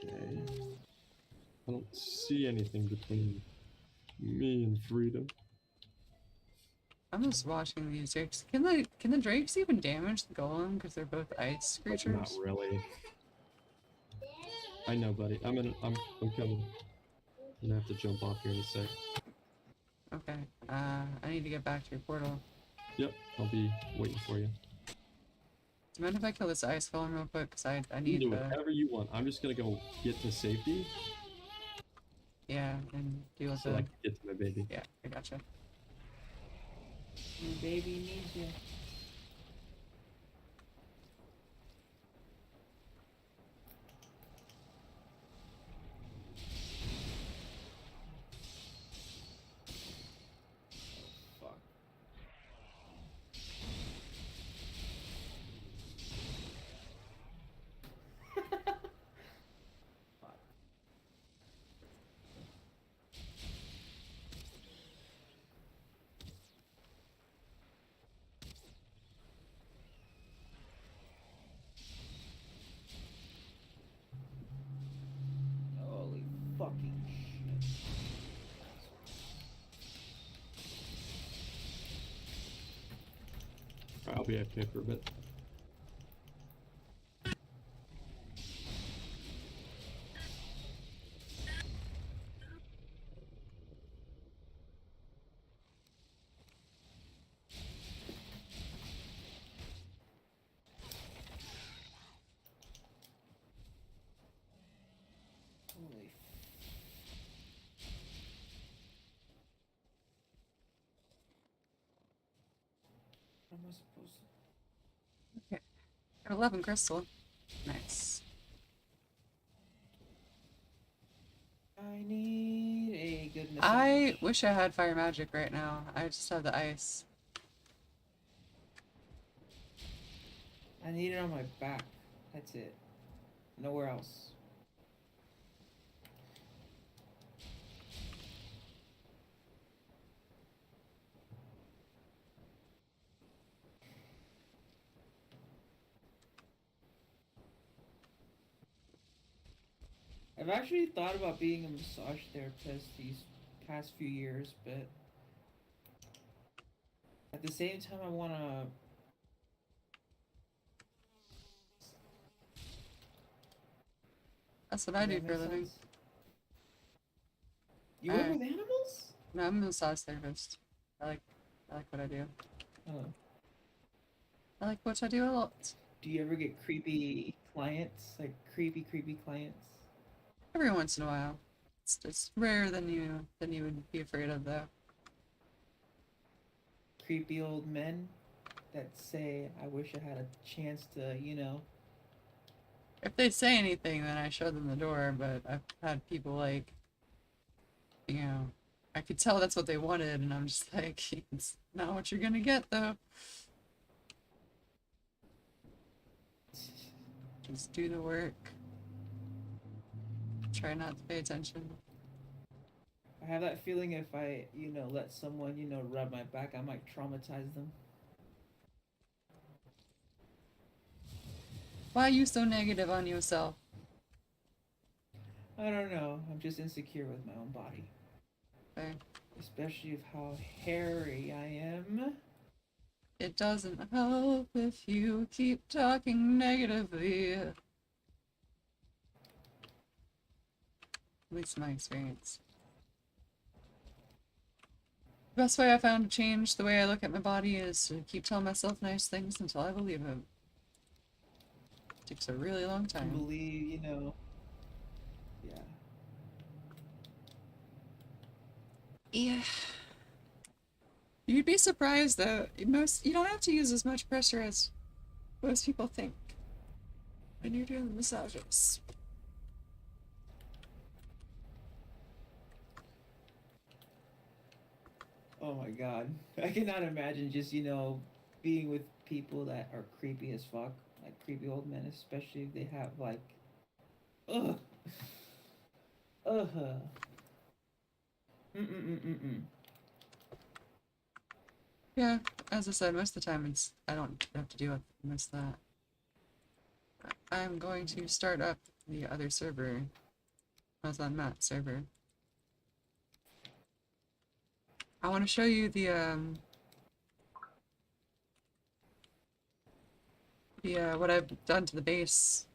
Okay. I don't see anything between me and freedom. I'm just watching these drakes. Can the drakes even damage the golem because they're both ice Not creatures? really. I know, buddy. I'm coming. I'm gonna have to jump off here in a sec. Okay. I need to get back to your portal. Yep, I'll be waiting for you. Do you mind if I kill this ice golem real quick? Cause I You can need do the whatever you want. I'm just gonna go get to safety yeah and deal with so the I can get to my baby. yeah. I gotcha. Your baby needs you. Fuck. Fuck. Holy fucking shit. Alright, I'll be AFK for a bit. Holy What am I supposed to... Got 11 crystal. Nice. I need a good massage. I wish I had fire magic right now. I just have the ice. I need it on my back. That's it. Nowhere else. I've actually thought about being a massage therapist these past few years, but at the same time, I want to. That's what I do for a living. You work I- with animals? No, I'm a massage therapist. I like what I do. Oh. I like what I do a lot. Do you ever get creepy clients? Like creepy clients? Every once in a while. It's just rarer than you would be afraid of though. Creepy old men that say, I wish I had a chance to, you know. If they say anything, then I show them the door, but I've had people like, you know, I could tell that's what they wanted, and I'm just like, it's not what you're gonna get though. Just do the work. Try not to pay attention. I have that feeling if I, you know, let someone, you know, rub my back, I might traumatize them. Why are you so negative on yourself? I don't know. I'm just insecure with my own body. Okay. Especially of how hairy I am. It doesn't help if you keep talking negatively. At least in my experience. The best way I found to change the way I look at my body is to keep telling myself nice things until I believe it. Takes a really long I time. believe, you know. Yeah. Yeah. You'd be surprised though. You don't have to use as much pressure as most people think when you're doing massages. Oh my god. I cannot imagine just, you know, being with people that are creepy as fuck. Like creepy old men, especially if they have like ugh. Ugh. Mm-mm-mm-mm-mm. Yeah, as I said, most of the time I don't have to deal with most of that. I'm going to start up the other server. I was on Matt's server. I want to show you the what I've done to the base,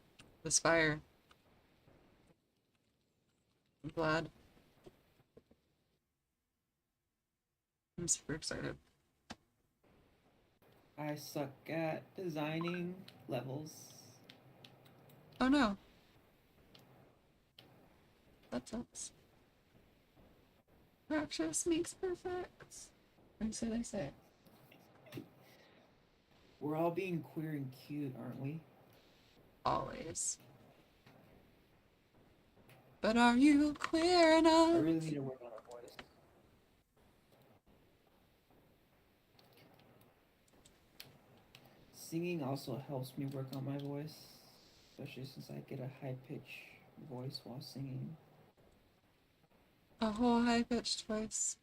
the spire. I'm glad. I'm super excited. I suck at designing levels. Oh no. That sucks. Practice makes perfect. They say. We're all being queer and cute, aren't we? Always. But are you queer I enough? really need to work on our voice. Singing also helps me work on my voice, especially since I get a high pitch voice while singing. A whole high-pitched voice.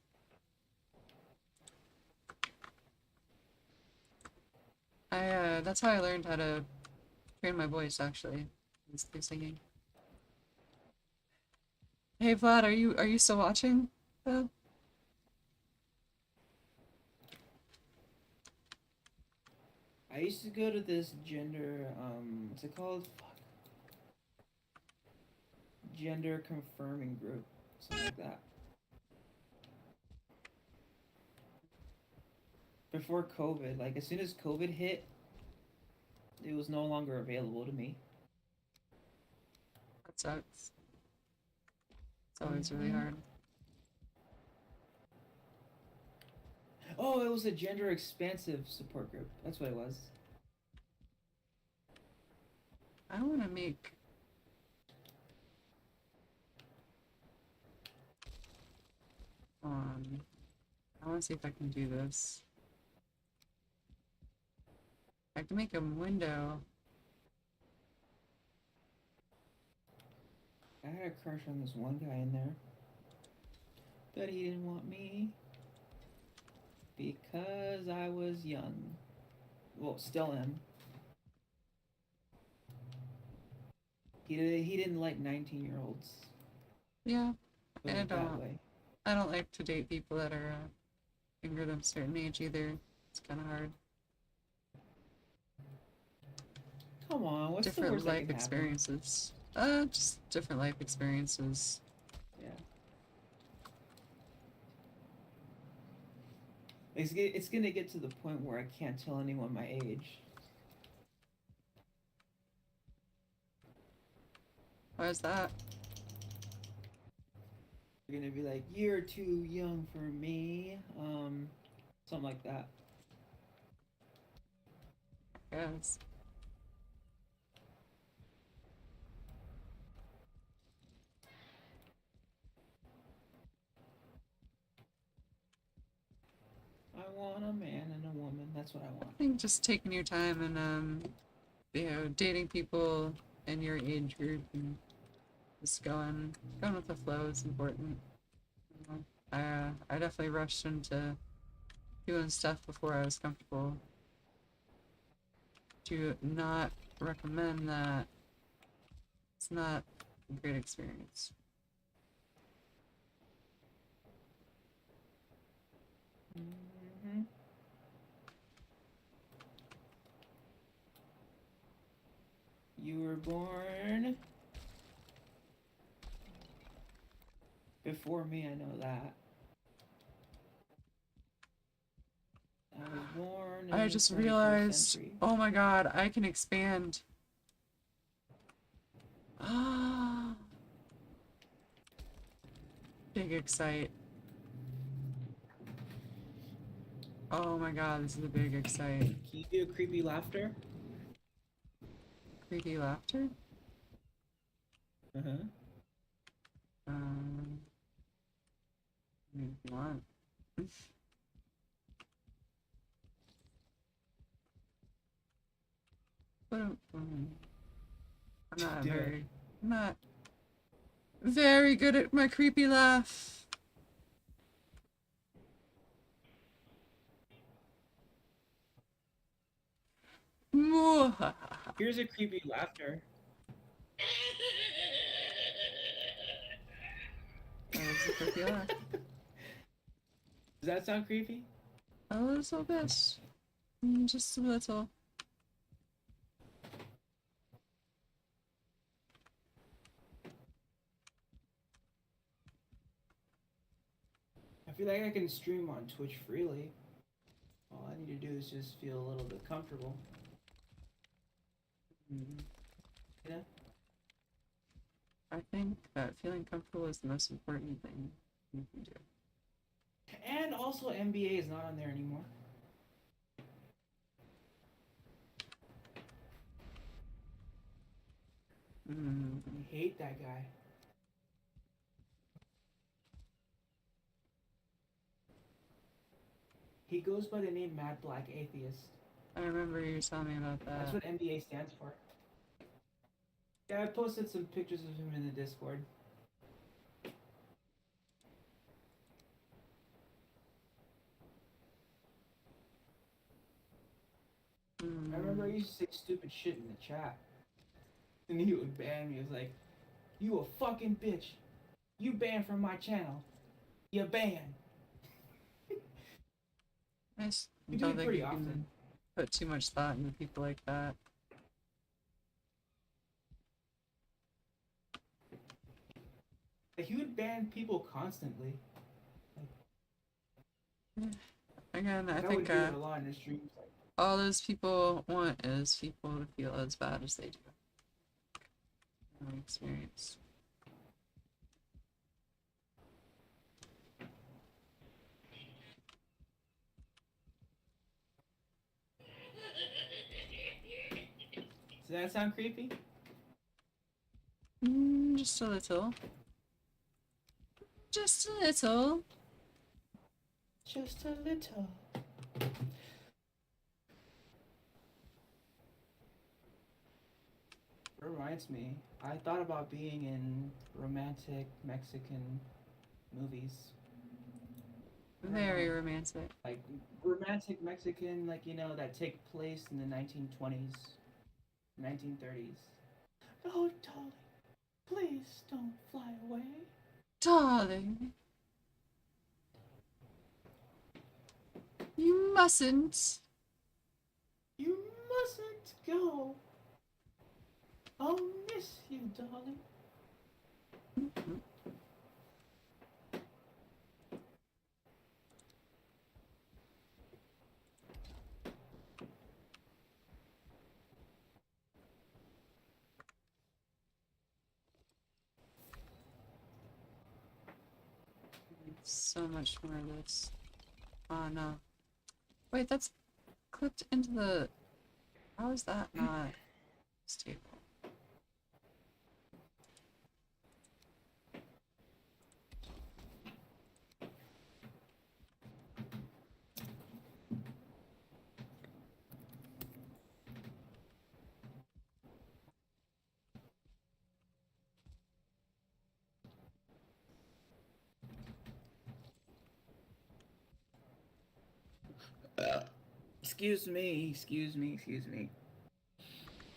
That's how I learned how to train my voice, actually, is through singing. Hey Vlad, are you still watching? I used to go to this gender, what's it called? Fuck. Gender confirming group, something like that. Before COVID, like as soon as COVID hit, it was no longer available to me. That sucks. It's always really hard. Oh, it was a gender expansive support group. That's what it was. I want to make... I want to see if I can do this. I can make a window. I had a crush on this one guy in there, but he didn't want me because I was young. Well, still am. He didn't like 19-year-olds. Yeah, Put I it that don't. way. I don't like to date people that are younger than a certain age either. It's kind of hard. Come on, what's the Different worst that life can happen? experiences. Just different life experiences. Yeah. It's gonna get to the point where I can't tell anyone my age. Why is that? You're gonna be like, "You're too young for me," something like that. Yes. I want a man and a woman. That's what I want. I think just taking your time and dating people in your age group and just going with the flow is important. You know, I definitely rushed into doing stuff before I was comfortable. Do not recommend that. It's not a great experience. Mm-hmm. You were born before me, I know that. I was born in I the just 21st realized, century. oh my god, I can expand. Ah, big excite. Oh my god, this is a big excite. Can you do a creepy laughter? Creepy laughter? Uh-huh. If you want. Do it. I'm not very good at my creepy laugh. Here's a creepy laughter. That was a creepy laugh. Does that sound creepy? A little bit. Just a little. feel like I can stream on Twitch freely. All I need to do is just feel a little bit comfortable. Mm. You know? I think that feeling comfortable is the most important thing you can do. And also NBA is not on there anymore. Mm. I hate that guy. He goes by the name Mad Black Atheist. I remember you telling me about That's that. what NBA stands for. Yeah, I posted some pictures of him in the Discord. I remember I Mm. used to say stupid shit in the chat. And he would ban me. He was like, "You a fucking bitch. You banned from my channel. You banned." I just You do don't it think pretty you often. can put too much thought into people like that. Like, he would ban people constantly. Again, I Like, I think would do it a lot in the streams. Like, all those people want is people to feel as bad as they do. In my experience. does that sound creepy? Just a little. Just a little. Just a little. It reminds me, I thought about being in romantic Mexican movies. Very romantic. Like romantic Mexican, like, you know, that take place in the 1920s, 1930s. Oh, darling, please don't fly away. Darling. You mustn't. You mustn't go. I'll miss you, darling. So much more of this. Oh no. Wait, that's clipped into the. How is that not stable? Excuse me, excuse me, excuse me.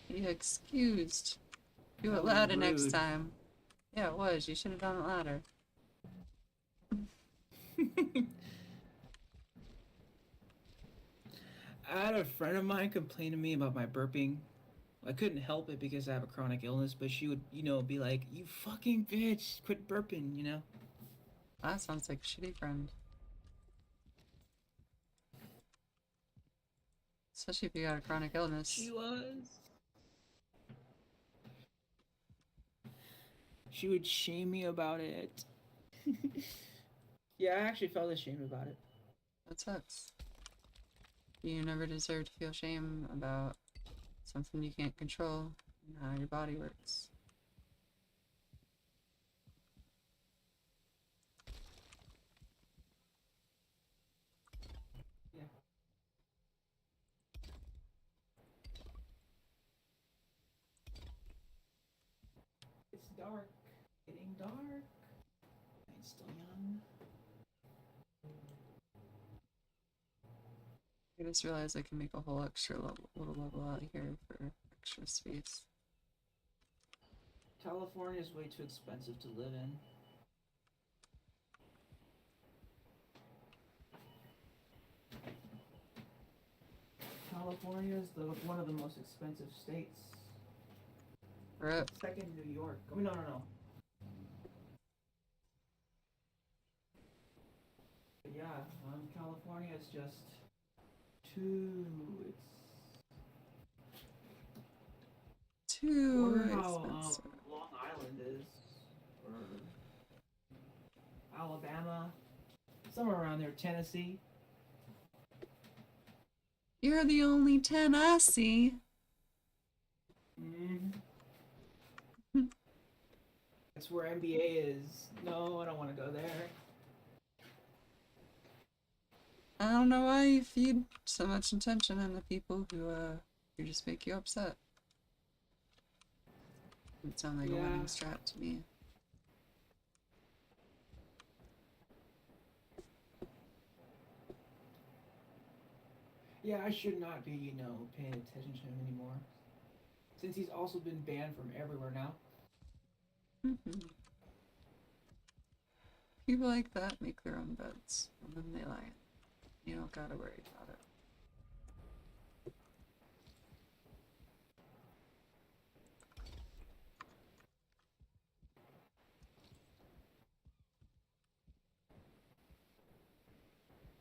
Be excused. Do That it was louder next rude. time. Yeah, it was. You should have done it louder. I had a friend of mine complain to me about my burping. I couldn't help it because I have a chronic illness, but she would, you know, be like, "You fucking bitch, quit burping," you know? That sounds like a shitty friend. Especially if you got a chronic illness. She was. She would shame me about it. Yeah, I actually felt ashamed about it. That sucks. You never deserve to feel shame about something you can't control and how your body works. Yeah. It's dark. Getting dark. I'm still young. I just realized I can make a whole extra little level out here for extra space. California is way too expensive to live in. California is one of the most expensive states. Rip. Second, New York. I mean, no. Yeah, California is just too. It's. I Too wonder how expensive. Long Island is, or Alabama, somewhere around there, Tennessee. You're the only 10 I see. Mm. That's where NBA is. No, I don't want to go there. I don't know why you feed so much attention into people who just make you upset. It sounds like a Yeah. winning strat to me. Yeah, I should not be, paying attention to him anymore. Since he's also been banned from everywhere now. Mhm. People like that make their own beds, and then they lie. You don't gotta worry about it.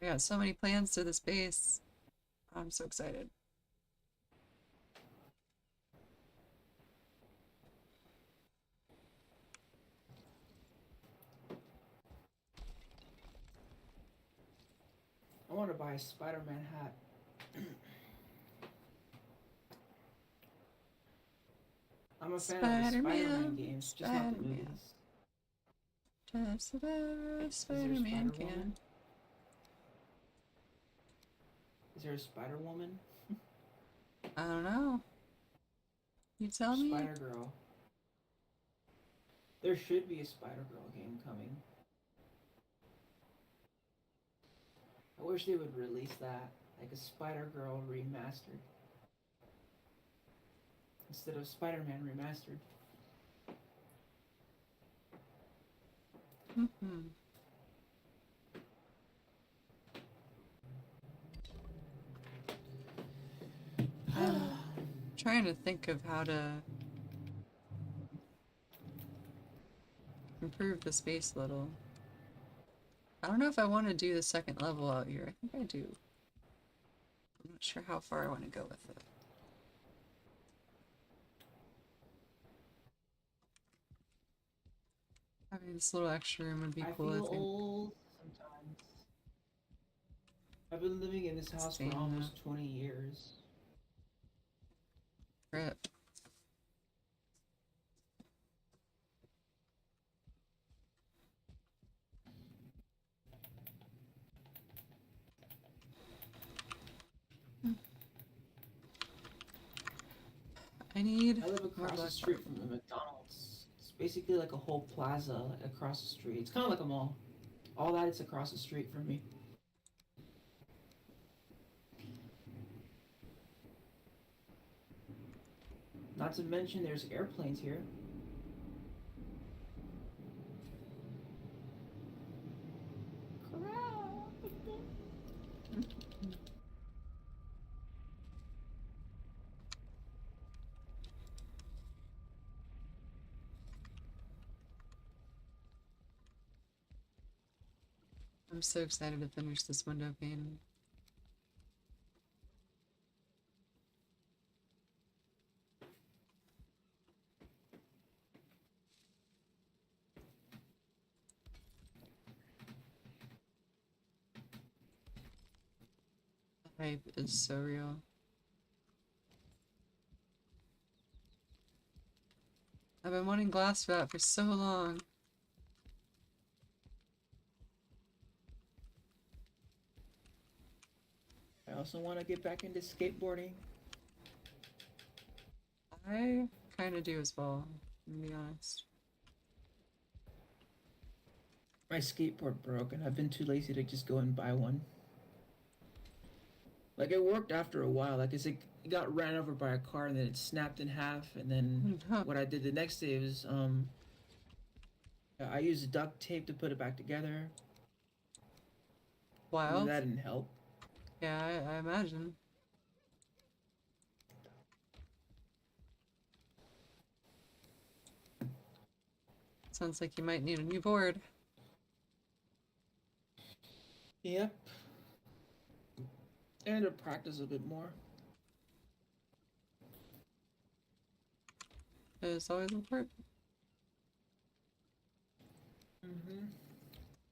I got so many plans to this base. I'm so excited. I want to buy a Spider-Man hat. I'm a fan of the Spider-Man games, just not the Spider-Man. movies. Spider-Man Is there a Spider-Woman? can. Is there a Spider-Woman? I don't know. You tell me. Spider-Girl. There should be a Spider-Girl game coming. I wish they would release that, like a Spider-Girl remastered. Instead of Spider-Man remastered. Mm-hmm. I'm trying to think of how to improve the space a little. I don't know if I want to do the second level out here. I think I do. I'm not sure how far I want to go with it. Having this little extra room would be cool, I feel think. old sometimes. I've been living in this house Same, for almost 20 years. Rip. I need I live more across the black street marble. from a McDonald's. It's basically like a whole plaza across the street. It's kind of like a mall. All that is across the street from me. Not to mention there's airplanes here. I'm so excited to finish this window pane. The hype is so real. I've been wanting glass vat for so long. I also want to get back into skateboarding. I kind of do as well, to be honest. My skateboard broke and I've been too lazy to just go and buy one. Like it worked after a while. Like it got ran over by a car and then it snapped in half. And then what I did the next day was I used duct tape to put it back together. Wild. That didn't help. Yeah, I imagine. Sounds like you might need a new board. Yep. And to practice a bit more. It's always important. Mm-hmm.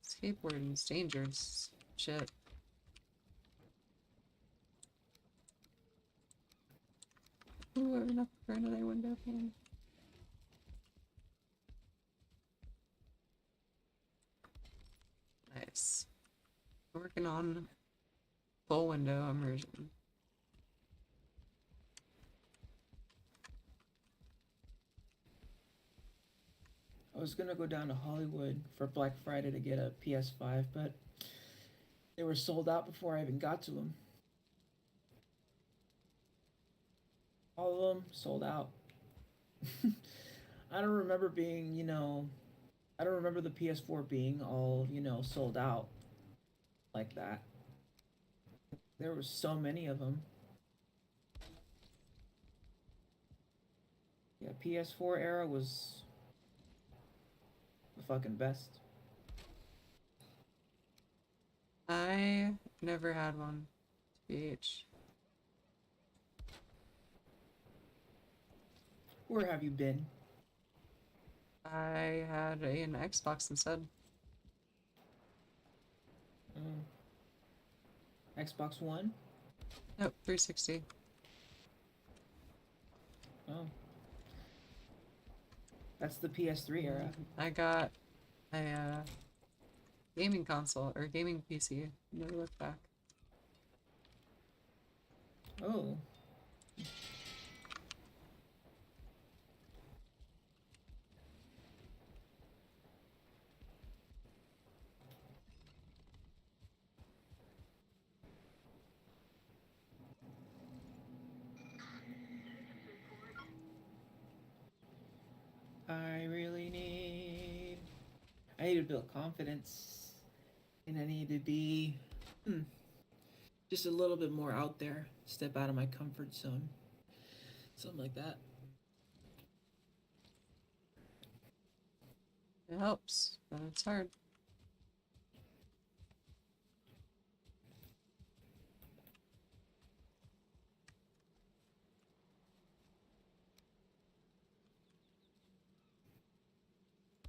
Skateboarding's dangerous. Shit. Ooh, enough for another window pane. Nice. Working on full window immersion. I was gonna go down to Hollywood for Black Friday to get a PS5, but they were sold out before I even got to them. All of them sold out. I don't remember being, I don't remember the PS4 being all, sold out like that. There were so many of them. Yeah, PS4 era was the fucking best. I never had one. TBH. Where have you been? I had an Xbox instead. Mm. Xbox One? Nope, 360. Oh. That's the PS3 era. I got a gaming console or gaming PC. Never looked back. Oh. I need to build confidence, and I need to be just a little bit more out there, step out of my comfort zone, something like that. It helps, but it's hard.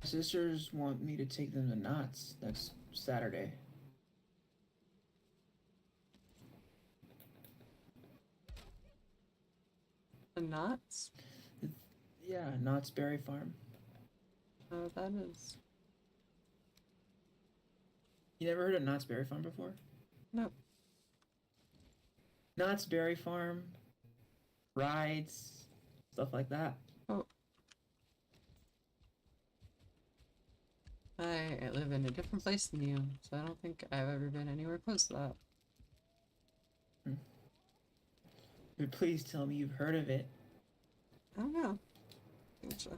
My sisters want me to take them to Knott's next Saturday. The knots? Yeah, Knott's Berry Farm. Oh, that is. You never heard of Knott's Berry Farm before? Nope. Knott's Berry Farm, rides, stuff like that. Oh. I live in a different place than you, so I don't think I've ever been anywhere close to that. But please tell me you've heard of it. I don't know. Think so.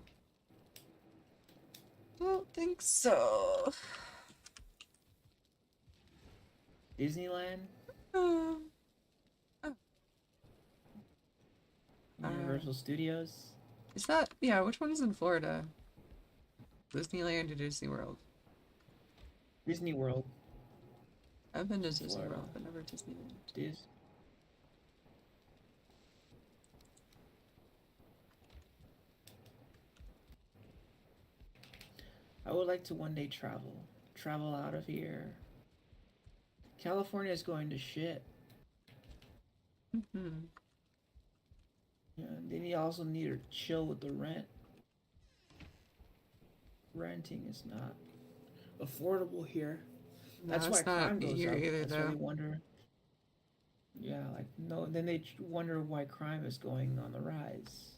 Don't think so. Disneyland, Oh. Universal Studios. Is that, yeah, which one's in Florida? Disneyland or Disney World? Disney World. I've been to Disney Florida. World, but never Disneyland. Dis. I would like to one day travel out of here. California is going to shit. Mm-hmm. Yeah, then you also need to chill with the rent. Renting is not affordable here. No, That's why it's not crime goes here up. either, That's why though. they wonder. Yeah, like no. Then they wonder why crime is going on the rise.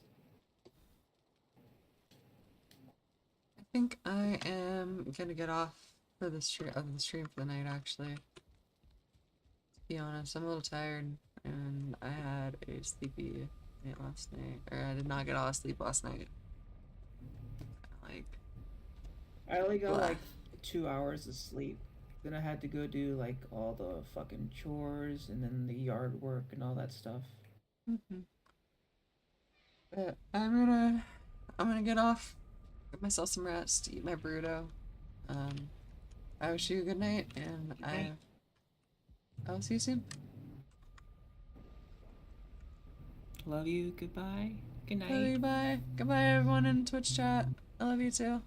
I think I am gonna get off for the stream for the night. Actually, to be honest, I'm a little tired, and I had a sleepy night last night, or I did not get a lot of sleep last night. Like, I only got Blah. like 2 hours of sleep. Then I had to go do like all the fucking chores and then the yard work and all that stuff. but I'm gonna get off, get myself some rest, eat my burrito. I wish you a good night, and Good night. I'll see you soon. Love you. Goodbye. Good night. Love you, bye. Goodbye, everyone in Twitch chat. I love you too.